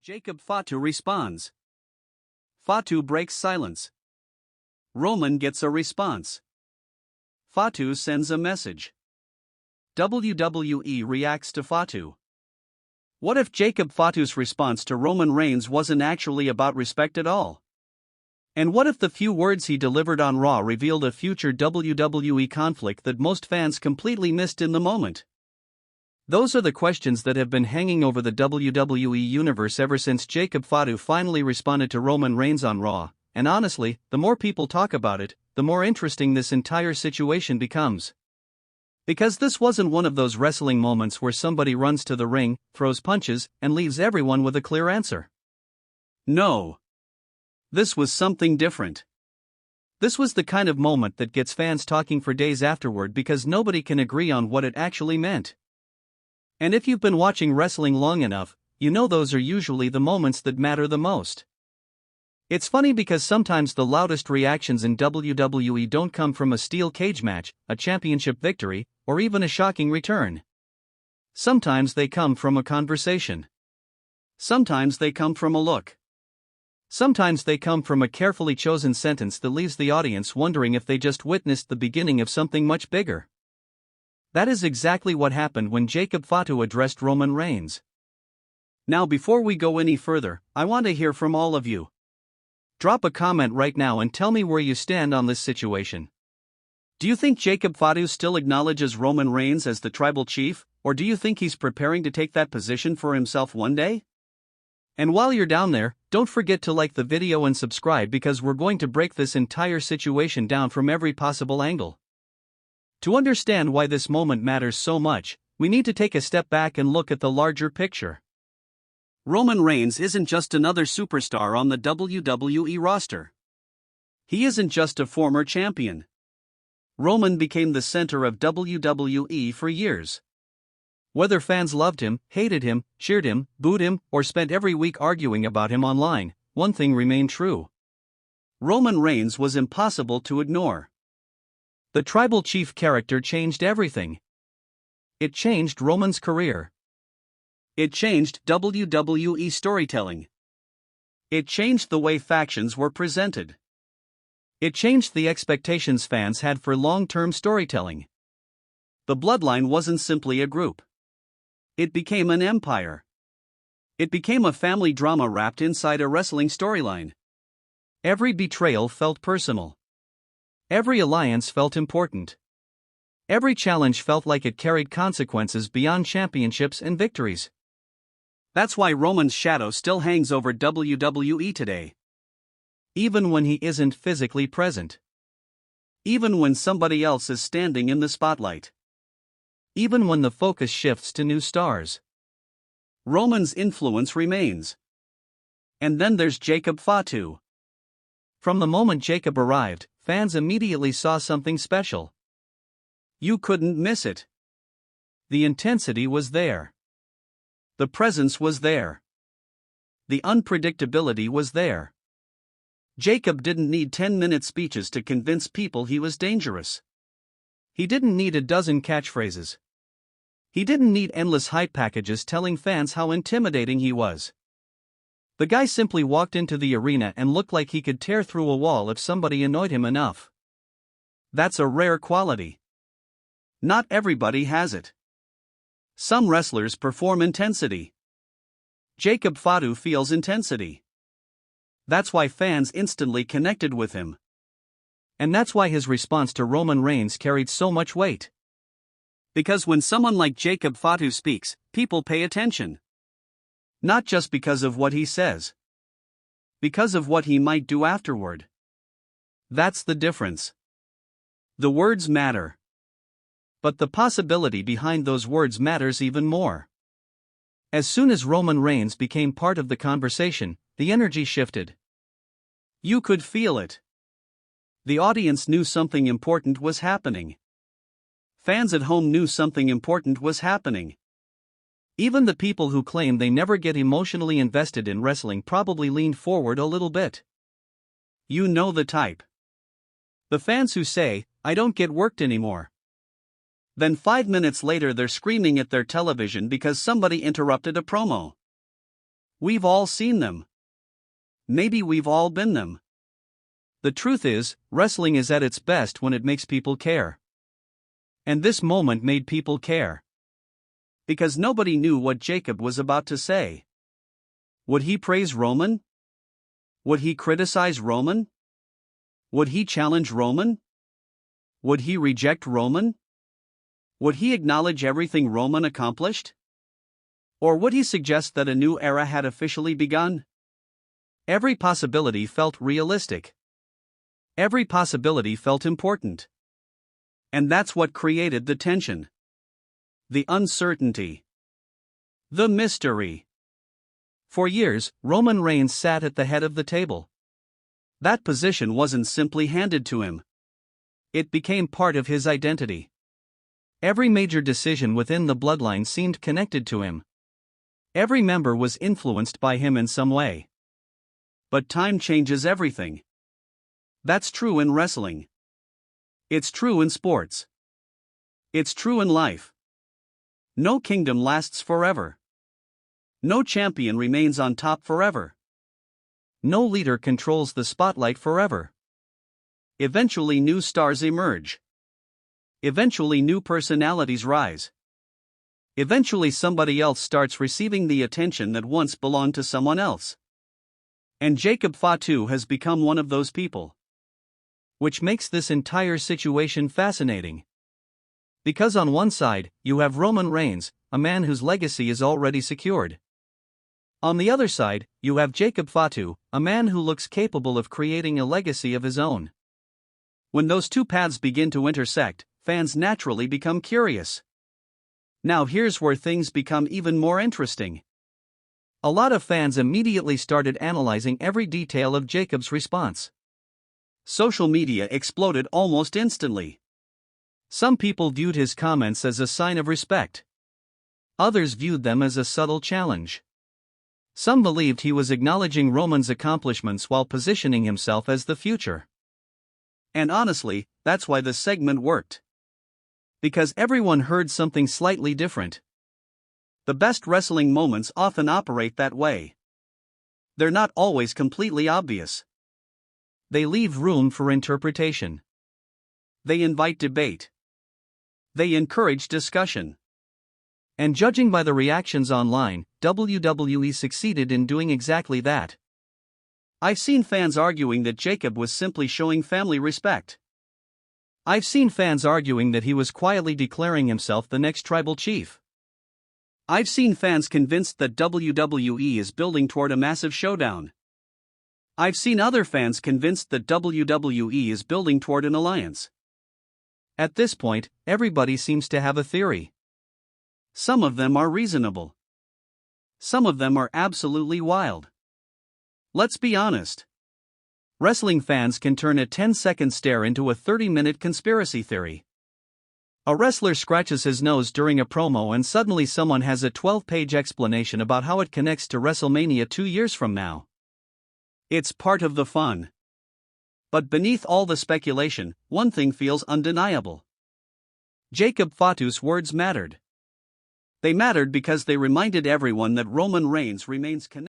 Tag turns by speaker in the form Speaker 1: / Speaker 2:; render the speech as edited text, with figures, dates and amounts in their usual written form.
Speaker 1: Jacob Fatu responds. Fatu breaks silence. Roman gets a response. Fatu sends a message. WWE reacts to Fatu. What if Jacob Fatu's response to Roman Reigns wasn't actually about respect at all? And what if the few words he delivered on Raw revealed a future WWE conflict that most fans completely missed in the moment? Those are the questions that have been hanging over the WWE Universe ever since Jacob Fatu finally responded to Roman Reigns on Raw, and honestly, the more people talk about it, the more interesting this entire situation becomes. Because this wasn't one of those wrestling moments where somebody runs to the ring, throws punches, and leaves everyone with a clear answer. No. This was something different. This was the kind of moment that gets fans talking for days afterward because nobody can agree on what it actually meant. And if you've been watching wrestling long enough, you know those are usually the moments that matter the most. It's funny because sometimes the loudest reactions in WWE don't come from a steel cage match, a championship victory, or even a shocking return. Sometimes they come from a conversation. Sometimes they come from a look. Sometimes they come from a carefully chosen sentence that leaves the audience wondering if they just witnessed the beginning of something much bigger. That is exactly what happened when Jacob Fatu addressed Roman Reigns. Now, before we go any further, I want to hear from all of you. Drop a comment right now and tell me where you stand on this situation. Do you think Jacob Fatu still acknowledges Roman Reigns as the tribal chief, or do you think he's preparing to take that position for himself one day? And while you're down there, don't forget to like the video and subscribe because we're going to break this entire situation down from every possible angle. To understand why this moment matters so much, we need to take a step back and look at the larger picture. Roman Reigns isn't just another superstar on the WWE roster. He isn't just a former champion. Roman became the center of WWE for years. Whether fans loved him, hated him, cheered him, booed him, or spent every week arguing about him online, one thing remained true. Roman Reigns was impossible to ignore. The tribal chief character changed everything. It changed Roman's career. It changed WWE storytelling. It changed the way factions were presented. It changed the expectations fans had for long-term storytelling. The Bloodline wasn't simply a group. It became an empire. It became a family drama wrapped inside a wrestling storyline. Every betrayal felt personal. Every alliance felt important. Every challenge felt like it carried consequences beyond championships and victories. That's why Roman's shadow still hangs over WWE today. Even when he isn't physically present. Even when somebody else is standing in the spotlight. Even when the focus shifts to new stars. Roman's influence remains. And then there's Jacob Fatu. From the moment Jacob arrived, fans immediately saw something special. You couldn't miss it. The intensity was there. The presence was there. The unpredictability was there. Jacob didn't need 10-minute speeches to convince people he was dangerous. He didn't need a dozen catchphrases. He didn't need endless hype packages telling fans how intimidating he was. The guy simply walked into the arena and looked like he could tear through a wall if somebody annoyed him enough. That's a rare quality. Not everybody has it. Some wrestlers perform intensity. Jacob Fatu feels intensity. That's why fans instantly connected with him. And that's why his response to Roman Reigns carried so much weight. Because when someone like Jacob Fatu speaks, people pay attention. Not just because of what he says. Because of what he might do afterward. That's the difference. The words matter. But the possibility behind those words matters even more. As soon as Roman Reigns became part of the conversation, the energy shifted. You could feel it. The audience knew something important was happening. Fans at home knew something important was happening. Even the people who claim they never get emotionally invested in wrestling probably leaned forward a little bit. You know the type. The fans who say, "I don't get worked anymore." Then 5 minutes later they're screaming at their television because somebody interrupted a promo. We've all seen them. Maybe we've all been them. The truth is, wrestling is at its best when it makes people care. And this moment made people care. Because nobody knew what Jacob was about to say. Would he praise Roman? Would he criticize Roman? Would he challenge Roman? Would he reject Roman? Would he acknowledge everything Roman accomplished? Or would he suggest that a new era had officially begun? Every possibility felt realistic. Every possibility felt important. And that's what created the tension. The uncertainty. The mystery. For years, Roman Reigns sat at the head of the table. That position wasn't simply handed to him. It became part of his identity. Every major decision within the bloodline seemed connected to him. Every member was influenced by him in some way. But time changes everything. That's true in wrestling. It's true in sports. It's true in life. No kingdom lasts forever. No champion remains on top forever. No leader controls the spotlight forever. Eventually new stars emerge. Eventually new personalities rise. Eventually somebody else starts receiving the attention that once belonged to someone else. And Jacob Fatu has become one of those people. Which makes this entire situation fascinating. Because on one side, you have Roman Reigns, a man whose legacy is already secured. On the other side, you have Jacob Fatu, a man who looks capable of creating a legacy of his own. When those two paths begin to intersect, fans naturally become curious. Now here's where things become even more interesting. A lot of fans immediately started analyzing every detail of Jacob's response. Social media exploded almost instantly. Some people viewed his comments as a sign of respect. Others viewed them as a subtle challenge. Some believed he was acknowledging Roman's accomplishments while positioning himself as the future. And honestly, that's why the segment worked. Because everyone heard something slightly different. The best wrestling moments often operate that way. They're not always completely obvious. They leave room for interpretation. They invite debate. They encourage discussion. And judging by the reactions online, WWE succeeded in doing exactly that. I've seen fans arguing that Jacob was simply showing family respect. I've seen fans arguing that he was quietly declaring himself the next tribal chief. I've seen fans convinced that WWE is building toward a massive showdown. I've seen other fans convinced that WWE is building toward an alliance. At this point, everybody seems to have a theory. Some of them are reasonable. Some of them are absolutely wild. Let's be honest. Wrestling fans can turn a 10-second stare into a 30-minute conspiracy theory. A wrestler scratches his nose during a promo and suddenly someone has a 12-page explanation about how it connects to WrestleMania 2 years from now. It's part of the fun. But beneath all the speculation, one thing feels undeniable. Jacob Fatu's words mattered. They mattered because they reminded everyone that Roman Reigns remains connected.